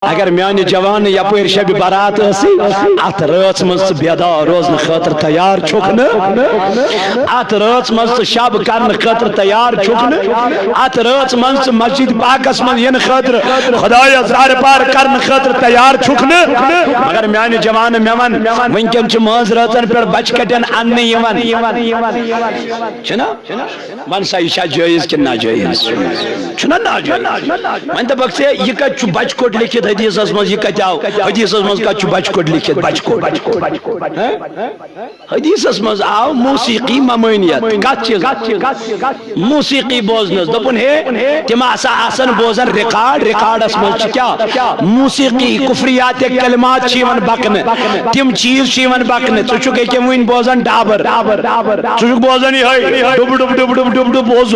اگر میانی جوان یپر شب برات اسی ات رات مز بیدار روزن خاطر تیار چھکن ات رات مز شب کرن خاطر تیار چھکن ات رات مز مسجد پاکس من ین خاطر خدایا زار پار کرن خاطر تیار چھکن مگر میانی جوان میمن ونکن چ ماز راتن پر بچ کٹن ان یمن چھنا من سا یہ جائز کہ ناجائز چھنا ناجائز من دپک سے یہ کچھ بچ کوٹ لکھت حدیث مز یہ کتاو حدیث مز کچھ بچ کوٹ لکھت بچ کوٹ حدیث مز آو موسیقی ممانیت کت چیز موسیقی بوزنس دپن ہے تم آسن بوزن ریکارڈ اس مز کیا موسیقی کفریات کلمات چیون بکن تم چیز چیون بکن تو چکے کہ وین بوزن ڈابر چک بوزن ہی ڈب ڈب ڈب ڈب ڈب ڈب بوز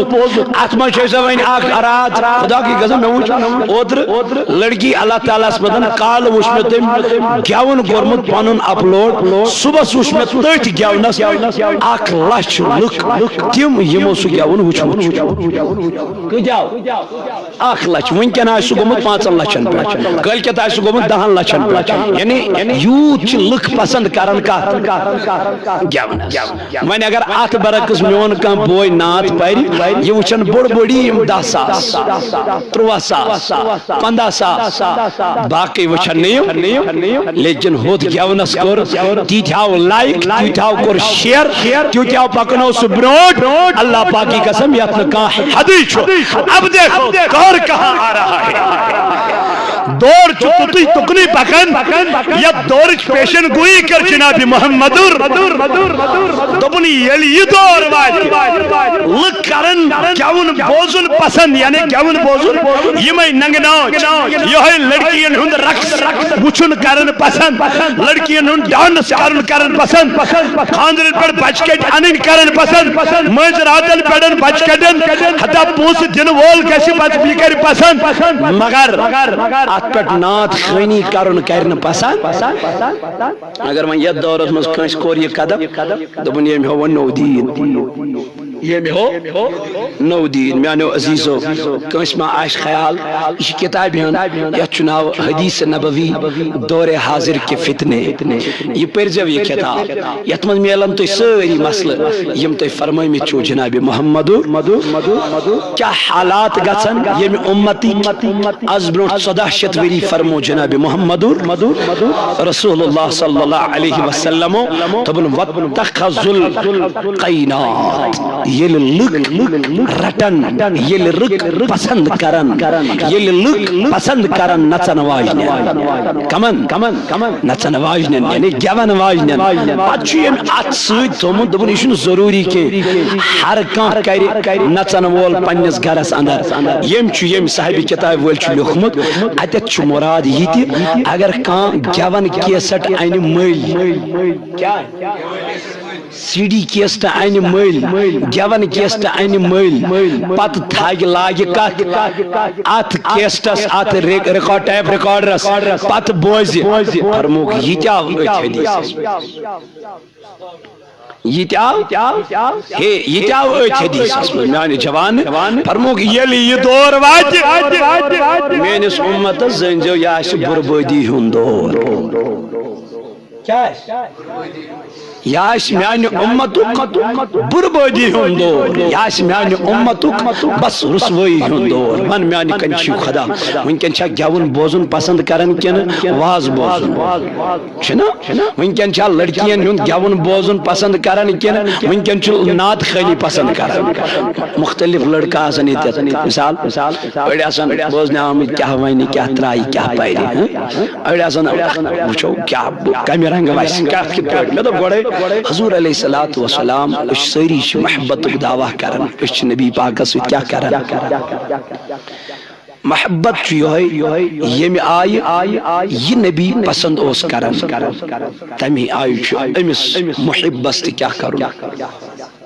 اتما چیسا وین آخ ارات خدا کی قسم میں وچ اوتر لڑکی اللہ تعالیٰ اسمدن کال وش میں تم گیون گورمت پانون اپلوڈ صبح وش میں تیت گیونس اک لچھ لک تم یمو سو گیون وچ کجاو اک لچھ ونکن آس سو گومت 5 لچھن پہ کل کت آس سو گومت 10 لچھن پہ یعنی یوت چھ لک پسند کرن کا گیونس وین اگر ات برعکس میون کم بوئے نات پری یہ وچن بڑ بڑی 10 ساس 13 ساس 15 ساس باقی وچن نہیں لیکن ہود گیونس کر تیتھاو لائک تیتھاو کر شیئر تیتھاو پکنو سبروٹ اللہ پاکی قسم یتن کہاں حدیث اب دیکھو کار کہاں آ رہا ہے دور چکتی تکنی پکن یا دور پیشن گوئی کر جناب محمدر دبنی یلی یہ دور واجی لک کرن گیون بوزن پسند یعنی گیون بوزن یہ میں ننگناچ یہ لڑکین ہند رقص وچن کرن پسند لڑکین ہند ڈانس کرن پسند خاندر پر بچکٹ انن کرن پسند مجھ راتن پڑن بچکٹن حتی پوس دن وول کسی بچ بھی کر پسند مگر ات پٹ نات خانی کرن پسند اگر میں یہ دورت مز کنس کور یہ قدم دبن یہ ہو نو دین یہ ہو نو دین میانو عزیزو کنس ما آش خیال اس کتاب یہ چناو حدیث نبوی دور حاضر کے فتنے یہ پرزو یہ کتاب یتمن میلن تو سری مسئلہ یم تو فرمائی میں چو جناب محمدو کیا حالات گسن یہ امتی از برونٹ 14 وری فرمو جناب محمدو رسول اللہ صلی اللہ علیہ وسلم تبن واتخذ القینات یہ لک رٹن یہ لک پسند کرن یہ لک پسند کرن نچن واجنن کمن نچن واجنن یعنی گیون واجنن پچھو یم ات سوید تومن دبن یہ ضروری کہ ہر کان کر نچن وول پنس گھرس اندر یم چھ یم صاحب کتاب ول چھ لکھمت اتت چھ مراد یہ تہ اگر کان گیون کیسٹ این مل کیا سی ڈی کیسٹ این مل گیون کیسٹ این مل پت تھاگ لاگ کت ات کیسٹس ات ریکارڈ ٹیپ ریکارڈرس پت بوز فرموک یہ کیا حدیث یہ کیا حدیث میانی جوان فرموک یلی یہ دور واج مینس امت زنجو یا بربادی ہن دور کیا یاش میانی امتک بربادی ہن دور یاش میانی امتک بس رسوائی ہن دور من میانی کنچی خدا ونکن چھا گیون بوزن پسند کرن کن واز بوزن چھنا ونکن چھا لڑکین ہن گیون بوزن پسند کرن کن ونکن چھا نات خیلی پسند کرن مختلف لڑکا آسن ایت مثال اڑی آسن بوزن آمد کیا وینی کیا ترائی کیا پائری اڑی آسن وچو کیا کمی رنگ ویسی کیا کت پڑ میں تو گوڑے حضور علیہ السلام اس سری محبت دعویٰ کرن اس نبی پاکس کیا کرن محبت یم آئی یہ نبی پسند اوس کرن تمی آئی امس محبست کیا کرن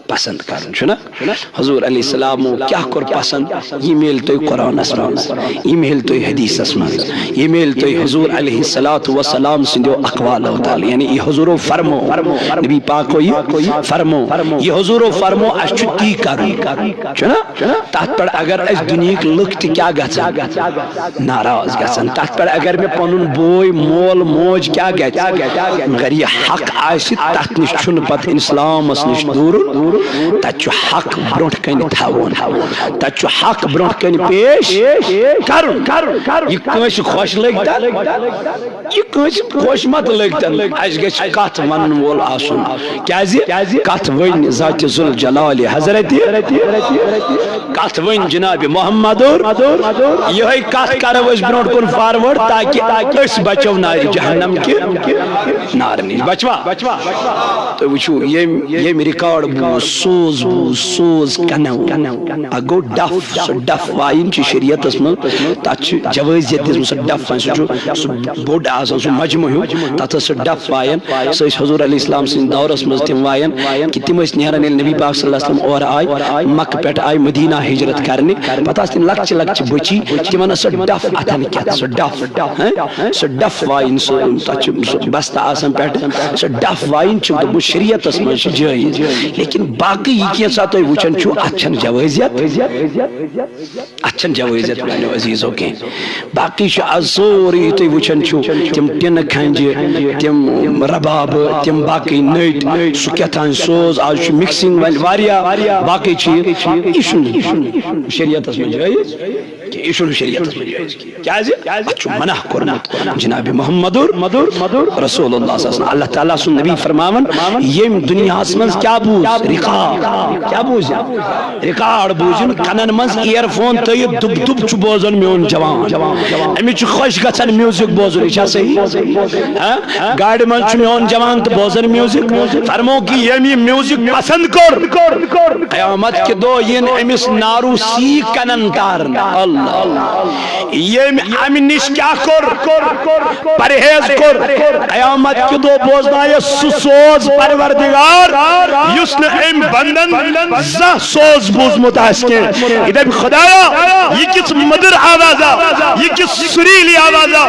پسند کرن چھنا حضور علیہ السلام کیا کر پسند یہ میل تو قرآن اسمان یہ میل تو حدیث اسمان یہ میل تو حضور علیہ السلام سندو اقوال تعالی یعنی یہ حضور فرمو نبی پاک کو یہ فرمو یہ حضور فرمو اس چھتی کرن چھنا تحت پر اگر اس دنیا کے لکھ تی کیا گھا ناراض گھن تحت پر اگر میں پنن بوئی مول موج کیا گھا اگر یہ حق آئیسی تحت نش چھن پت اسلام اس نش دور تچو حق برونٹ کن تھاون تچو حق برونٹ کن پیش کرن یہ کنس خوش لگتا یہ کنس خوش مت لگتا اس گچ کت ون وول آسن کیازِ کت ون ذات ذوالجلال حضرت کت ون جناب محمد یہ کت کرو اس برونٹ کن فارورڈ تاکہ اس بچو نار جہنم کی نار نش بچوا تو وچو یہ ریکارڈ بو سوز کنو اگو ڈف سو ڈف وائن چی شریعت اسم تاچ جوازیت اسم سو ڈف وائن سو بوڑ آسان سو مجموع ہو تاچ سو ڈف وائن سو اس حضور علیہ السلام سن دور اسم تم وائن کہ تم اس نیران نبی پاک صلی اللہ علیہ وسلم اور آئی مکہ پیٹ آئی مدینہ ہجرت کرنے پتہ اس تن لکچ بچی تمہانا سو ڈف اتھن کیا سو ڈف وائن سو تاچ بستہ آسان پیٹ سو ڈف وائن چو دبو شریعت اسم جائز لیکن باقی یہ کیا ساتھ وچن چھو اچھن جوازیت میانو عزیزوں کے باقی شو ازوری تو وچن چھو تم ٹن کھنجے تم رباب تم باقی نیٹ سکیتان سوز آج چھو مکسنگ واریا باقی چیز ایشن شریعت اس میں جائز کہ ایشن شریعت اس میں جائز کیا ہے اچھو منع کرنت جناب محمد رسول اللہ صلی اللہ علیہ وسلم اللہ تعالیٰ سن نبی فرماون یہ دنیا اسمنز کیا بوز کیا بوز ریکارڈ بوزن کنن منز ایئر فون تیو دب دب چو بوزن میون جوان امی چو خوش گچن میوزک بوزن ایچا صحیح گاڑی من چو میون جوان تو بوزن میوزک فرمو کی یہ میوزک پسند کر قیامت کے دو ین امیس نارو سی کنن تارن اللہ یہ امی نش کیا کر پرہیز کر قیامت کے دو بوزنا یہ سوز پروردگار یسن ام بندن زہ سوز بوز متحسکے ادھا بھی خدایا یہ کس مدر آوازا یہ کس سریلی آوازا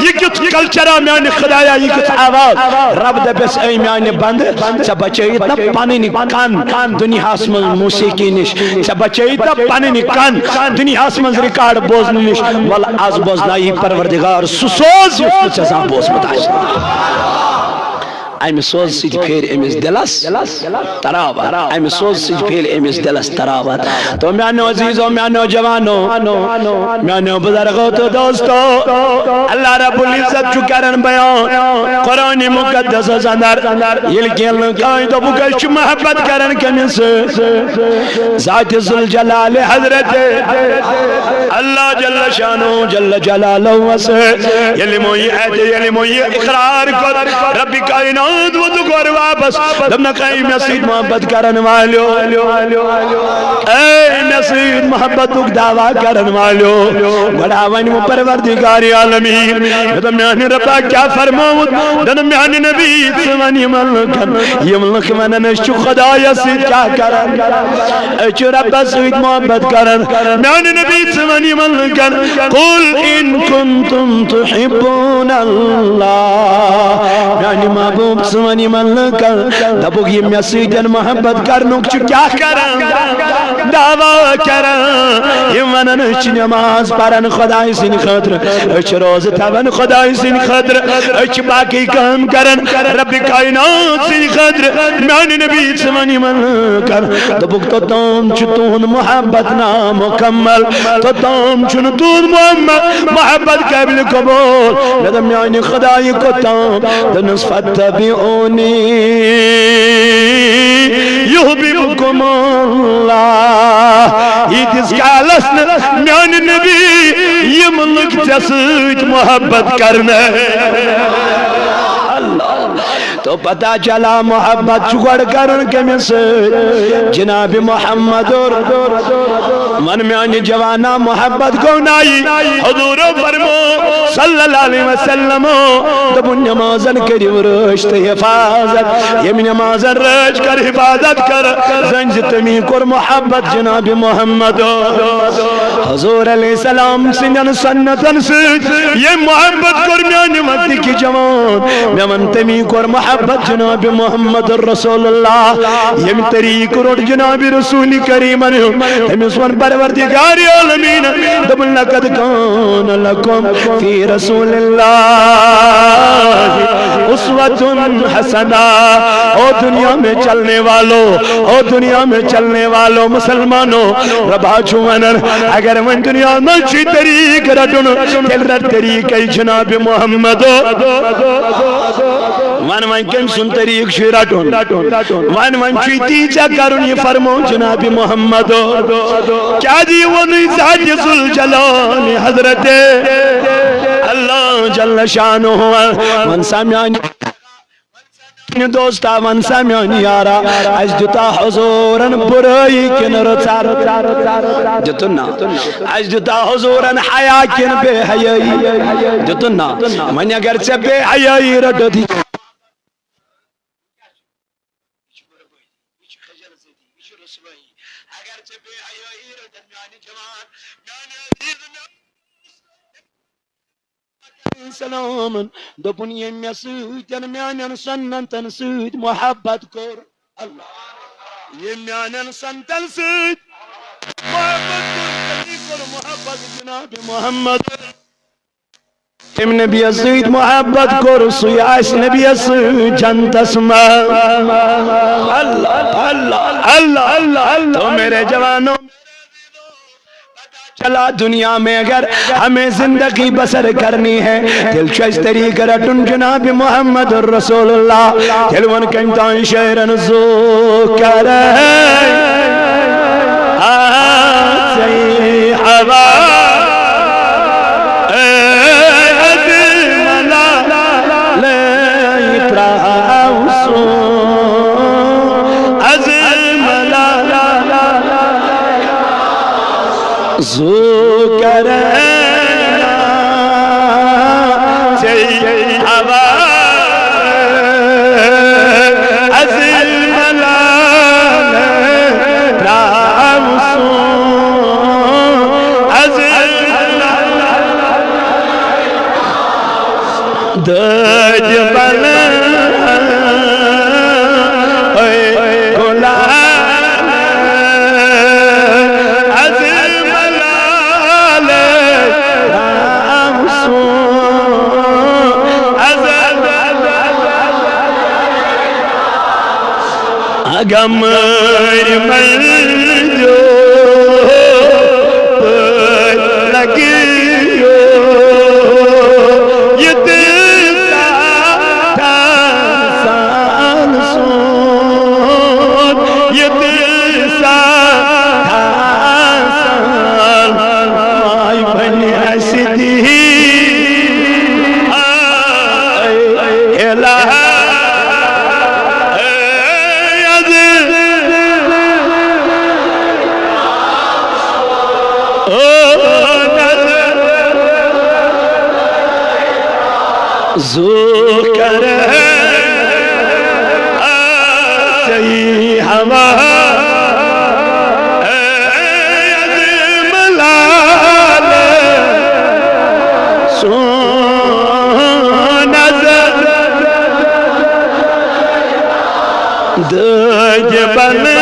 یہ کس کلچرہ میانی خدایا یہ کس آواز رب دے بس اے میانی بند سا بچائی تا پانی کان دنیا اسمن موسیقی نش سا بچائی تا پانی کان دنیا اسمن ریکارڈ بوزن نش والا آز بوزنائی پروردگار سوز چزا بوز متحسکے ایم سوز سج پھیر امیس دلس تراوت ایم سوز سج پھیر امیس دلس تراوت تو میانو عزیزو میانو جوانو میانو بزرگو تو دوستو اللہ رب العزت چو کرن بیان قرآن مقدس زندر یلکیل نکائی تو بکش محبت کرن کمیس ذات ذوالجلال حضرت اللہ جل شانو جل جلالو وسے یلی موئی ایتے یلی موئی اقرار کر ربی کائنات وہ تو گور واپس دمنا قائم نصید محبت کرن والیو اے نصید محبت تک دعویٰ کرن والیو بڑا ونی پروردگار عالمین دمیانی ربا کیا فرماؤد دمیانی نبی سوانی ملکن یہ ملک منن شو خدا یسید کیا کرن اچو ربا سوید محبت کرن میانی نبی سوانی ملکن قل ان کنتم تحبون اللہ میانی محبوب سوانی ملکن دبوگ یہ مسیدن محبت کرنوک چو کیا کرن دعویٰ کرن یہ منن اچ نماز پرن خدای سن خطر اچ روز تبن خدای سن خطر اچ باقی کام کرن رب کائنات سن خطر میانی نبی سوانی ملکن دبوگ تو تم چتون محبت نامکمل تو تم چنتون محبت قبل قبول ندم میانی خدای کو تم دنصفت تبعونی یحببکم اللہ یہ دس کالسن میانی نبی یہ ملک جسد محبت کرنے اللہ تو پتہ چلا محبت چکڑ کرن کمس جناب محمد من میانی جوانا محبت کو نائی حضور فرمو صلی اللہ علیہ وسلم دبن نمازن کری ورشت حفاظت یم نمازن رج کر حفاظت کر زنج تمی کر محبت جناب محمد حضور علیہ السلام سنن سنتن سج یہ محبت کر میانی مدی کی جوان میمن تمی کر محبت جناب محمد رسول اللہ یم طریق روٹ جناب رسول کریم تمیسون پروردگار عالمین دبن لقد کان لکم فی رسول اللہ اسوۃ حسنہ او دنیا میں چلنے والوں او دنیا میں چلنے والوں مسلمانوں ربا چھوانر اگر من دنیا میں چی طریق رٹن تل رٹ طریق جناب محمد وان کم سن طریق چی رٹن وان چی تیجا کرن یہ فرمو جناب محمد کیا دی ونی ذات ذوالجلال حضرت اللہ جل شانہ من سامعانی دوستا من سامعانی یارا از جتا حضورن برائی کن رچار جتنا از جتا حضورن حیا کن بے حیائی جتنا من اگر سے بے حیائی رٹو تھی سلام دپن یم سن میان سنتن سید محبت کر اللہ یم میان سنتن سید محبت کر محبت جناب محمد ام نبی سید محبت کر سیاس نبی سید جنت اسما اللہ اللہ اللہ تو میرے جوانوں چلا دنیا میں اگر ہمیں زندگی بسر کرنی ہے دل چیز طریق رٹن جناب محمد رسول اللہ دل ون کنتان شیرن زو کرے آسی حوا زو کرنا چاہیے ہوا عزیز ملال رامسو عزیز دج بنا گمر مل جو لگیو یہ دل کا سان سون یہ دل سان مائی بنی حسدی الہ زو کرے آسی ہوا ملال سون نظر دج بنا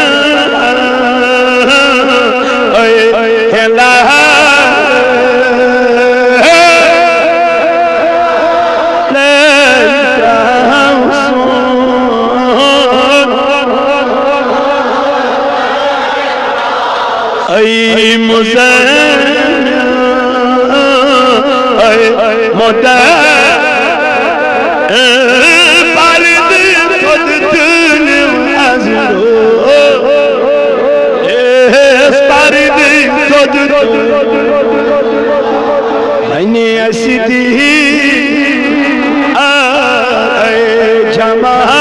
الہ ای مزن مدن پرد خود دن از رو پرد خود اینی اسیدی جمال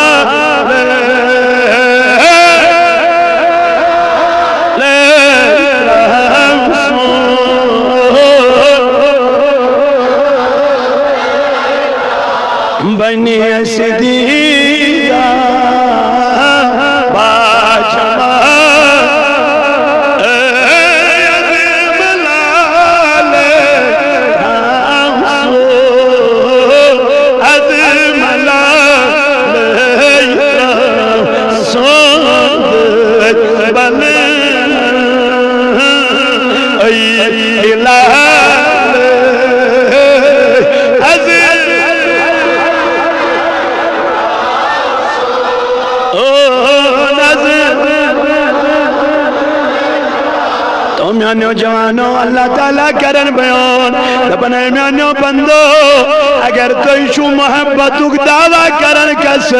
بنی صدیقہ باجمع میانو جوانو اللہ تعالیٰ کرن بیان دپن اے میانو بندو اگر تو شو محبتو دعویٰ کرن کس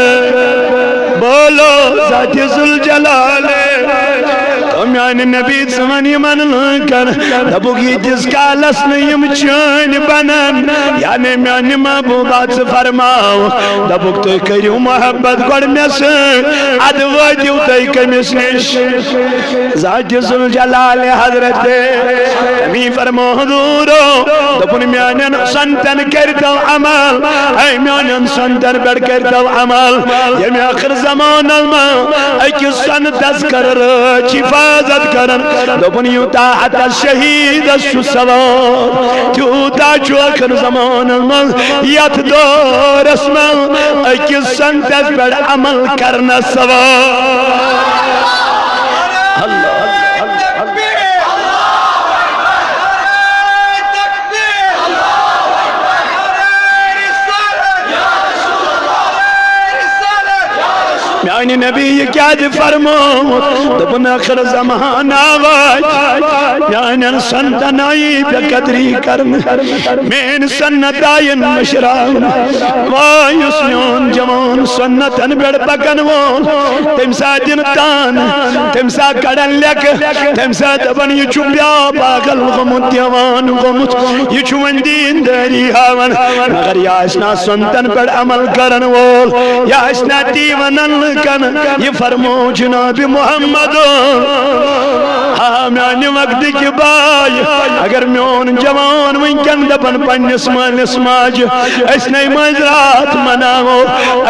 بولو ذات ذوالجلال تو میان نبی سمانی من لکن دبوگی جس کا لسن یم چین بنن یعنی میان محبوبات سے فرماؤ دبوگ تو کریو محبت گوڑ میں سے ادو دیو تو کمیس نش ذات ذوالجلال حضرت می فرمو حضورو دپن میانن سنتن کردو عمل اے میانن سنتن بڑ کردو عمل یمی آخر زمان الماء ایکی سن تذکر رچ حفاظت کرن دپن یوتا حتی شہید شو سوار یوتا چو آخر زمان الماء یت دور اسمل ایکی سن تذ بڑ عمل کرنا سوار اللہ میانی نبی یہ کیا دی فرمو دپن آخر زمان آواج میانی سنتن آئی بقدری کرن مین سنت آئین مشران وایسنیون جوان سنتن بیڑ پکن وون تمسا جنتان تمسا کڑن لک تمسا دپن یہ چوبیا پاگل غمت دیوان غمت یہ چون دین داری ہاون مگر یا اشنا سنتن بیڑ عمل کرن وول یا اشنا دیونن یہ فرمو جناب محمد میانی وقت کی بائی اگر میون جوان ونکن دپن پنس مالس ماج اس نئی مجرات مناو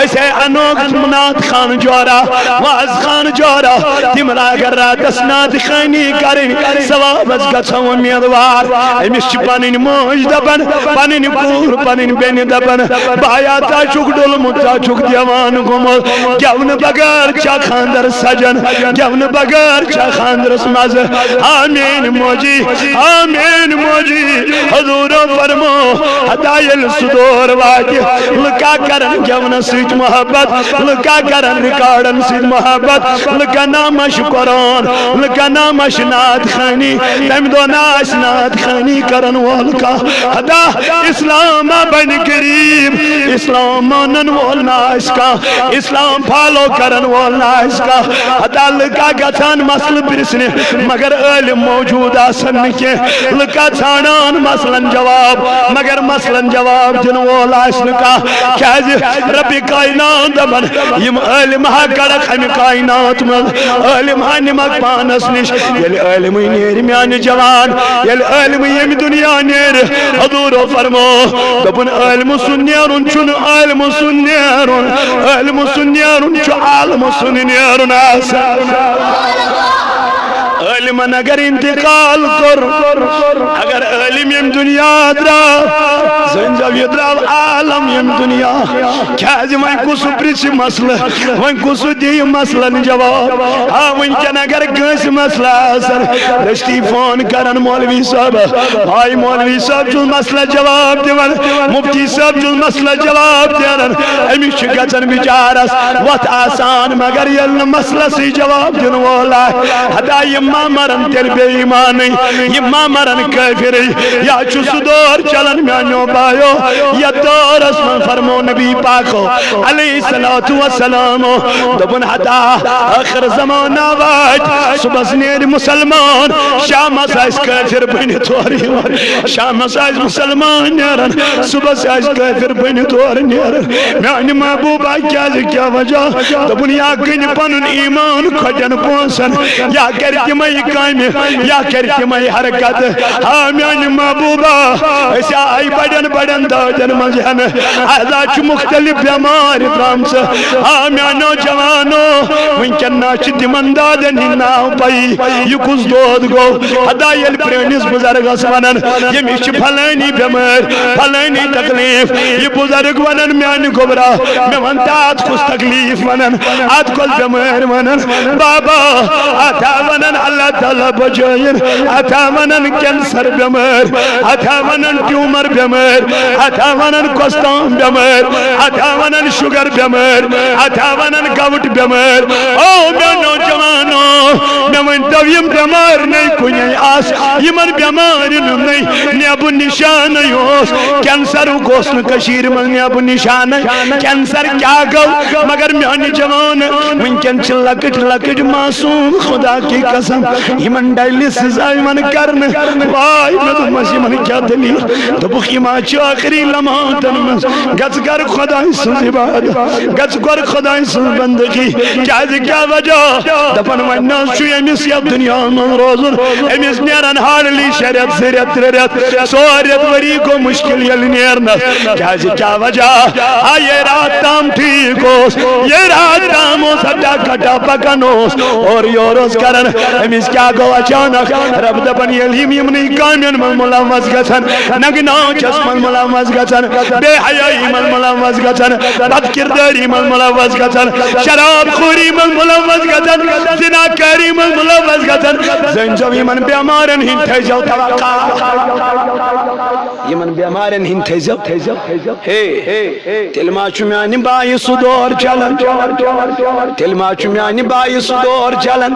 ایسے انوکت منات خان جورا واز خان جورا تمرا گر رات اسنات خانی کرن سواب از گچھو امیدوار امیش پانین موج دپن پانین پور پانین بین دپن بایا تا چک ڈول متا چک دیوان گمل گیون بگر چا خاندر سجن گیون بگر چا خاندر سماز آمین موجی حضور فرمو ہدایل صدور واجی لکا کرن گیون سیت محبت لکا کرن ریکارڈن سیت محبت لکا نامش قرآن لکا نامش نات خانی تم دو ناش نات خانی کرن والکا ہدا اسلام بن کریم اسلام مانن والناش کا اسلام پھالو کرن والناش کا ہدا لکا گتان مسل برسنے مگر علم موجود آسن کے لکا چھانان مثلاً جواب مگر مثلاً جواب جنوال آسن کا کہذی ربی کائنات من یم علم ہا کڑک ہمی کائنات من علم ہا نمک پانس نش یل علم نیر میان جوان یل علم یم دنیا نیر حضور فرمو دبن علم سنیرون چون علم سنیرون علم سنیرون چو علم سنیرون آسن علم اگر انتقال کر اگر علم یم دنیا درا زنجب یدراو عالم یم دنیا کیازی وین کسو پریچ مسئلہ وین کسو دی مسئلہ جواب وین کن اگر کس مسئلہ اثر رشتی فون کرن مولوی صاحب بھائی مولوی صاحب جو مسئلہ جواب دیون مفتی صاحب جو مسئلہ جواب دیون امی شکتن بچارس وقت آسان مگر یل مسئلہ سی جواب دیون والا ہدا ما مرن تیل بے ایمانی یہ ما مرن کافری یا چو صدور چلن میانیو بایو یا دور اسم فرمو نبی پاکو علیہ السلام دبن حتا آخر زمان آواج صبح سنیر مسلمان شام اسائز کافر بین توری شام اسائز مسلمان نیرن صبح اسائز کافر بین توری نیرن میانی محبوبہ کیا وجہ دبن یا کنی پنن ایمان کھجن پونسن یا کرتی میں کامی یا کرتی میں حرکت ہاں میانی محبوبہ ایسے آئی بڑن بڑن دادن مجھن احضا چھ مختلف بیمار اترام سے ہاں میانو جوانو منکن ناچ تمن دادن ہی ناو پائی یہ کس دود گو ادا یل پرینس بزرگ اسوانن یہ میچ پھلینی بیمار پھلینی تکلیف یہ بزرگ ونن میانی گبرا میں ونتات کس تکلیف ونن آت کل بیمار ونن بابا آتا ونن اللہ تعالی بجائر آتا ونن کینسر بیمار آتا ونن ٹیومر بیمار آتا ونن کوستان بیمار آتا ونن شوگر بیمار آتا ونن گاوٹ بیمار او میں نوجوانو میں ونتو یم بیمار نہیں کنی آس یمن بیمار نہیں نیب نشان یوس کینسر گوسن کشیر من نیب نشان کینسر کیا گو مگر میانی جوان منکن چھ لکٹ لکٹ معصوم خدا کی قسم یمن ڈائلسز آئیمن کرن وائی میں تو مسی من کیا دلیل تو بخی ماں چھ آخری لمحاتن من گز گر خدای سن عبادت گز گر خدای سن بندگی کیا وجہ دفن وننا شو امیس یا دنیا من روزن امیس نیرن حالی شریعت زریعت تریعت سوریت وری کو مشکل یل نیرنا کیا وجہ یہ رات تام ٹھیک ہوس یہ رات تام ہو سٹا کٹا پکن ہوس اور یوروز کرن امیس کیا گو اچانک رب دپن یلیم یمنی کامین من ملامز گسن نگنا چس من ملامز گسن بے حیائی من ملامز گسن بد کرداری من ملامز گسن شراب خوری من ملامز گسن زناکاری من ملامز گسن زنجوی من بیمارن ہی تھیجو توقع یمن بیمارن ہی تھیجو تلما چمیانی بائی صدور چلن تلما چمیانی بائی صدور چلن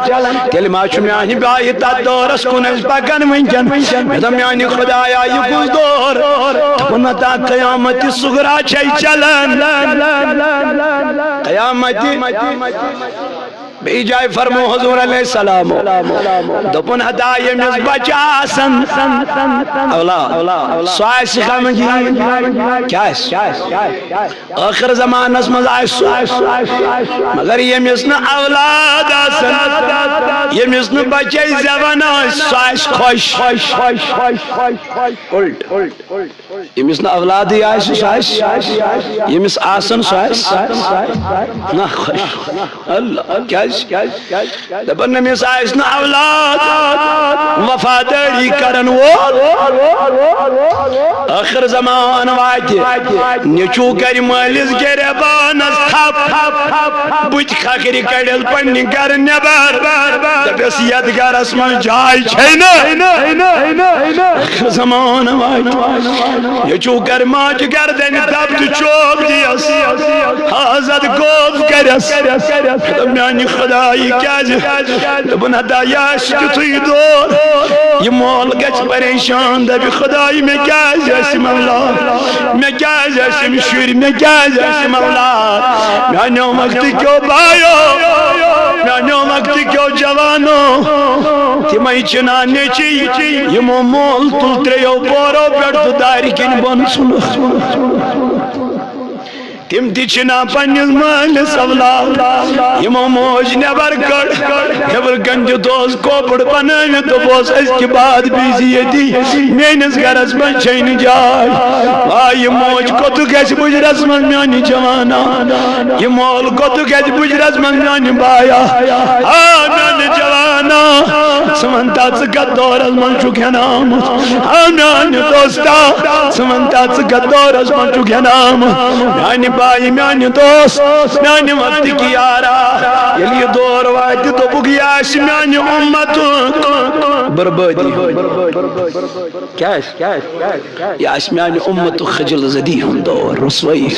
تلما چمیانی بائی تدورس کنز پکن منکن دمیانی خدایا یکوز دور تپنتا قیامت صغرا چی چلن قیامتی بی جائے فرمو حضور علیہ السلام دپن ہدائی مز بچا سن اولاد سوائی سکھا من کیا ہے آخر زمان اسمز آئی مگر یہ مسن اولاد آسن یہ مسن بچے زبان سوائی خوش یہ مسن اولادی آئی سوائی یہ مس آسن سوائی نا خوش اللہ کیا دبن نمیس آئیسن اولاد وفاداری کرن وول آخر زمان واتی نیچو کری مالیز گرے بانس تھپ بچ خاکری کڑیل پنی گر نبر دبیس یدگر اسمان جائی چھینا آخر زمان واتی نیچو کر ماج گردن تب تو چوک دیس حاضر گوف کرس دمیانی خدای کیا دبن ہدایاش کتوی دور یہ مول گچ پریشان دبی خدای میں کیا جیسی مولا میں کیا جیسی مشوری میں کیا جیسی مولا میانیوں وقتی کیوں بائیو میانیوں وقتی کیوں جوانو تیمائی چنانے چی یہ مول تلتریو بورو بیڑ داری کن بن سنو تم تیچنا پنیز مالس اولاد یمو موج نبر کڑ خبر گنج دوز کوپڑ پنانے تو بوس اس کی بعد بیزیتی مینس گرس من چھین جائے آئی موج کو تو کیس بجرس من میانی جوانا یہ مول کو تو کیس بجرس من میانی بایا میانی جوانا سمنتا چکت دورس من چکے نام میانی دوستا سمنتا چکت دورس من چکے نام میانی بائی میانی دوست میانی وقت کی آرہ یلی دور وائد تو بگیاش میانی امت بربادی کیا ہے یاش میانی امت خجل زدی ہم دور رسوائی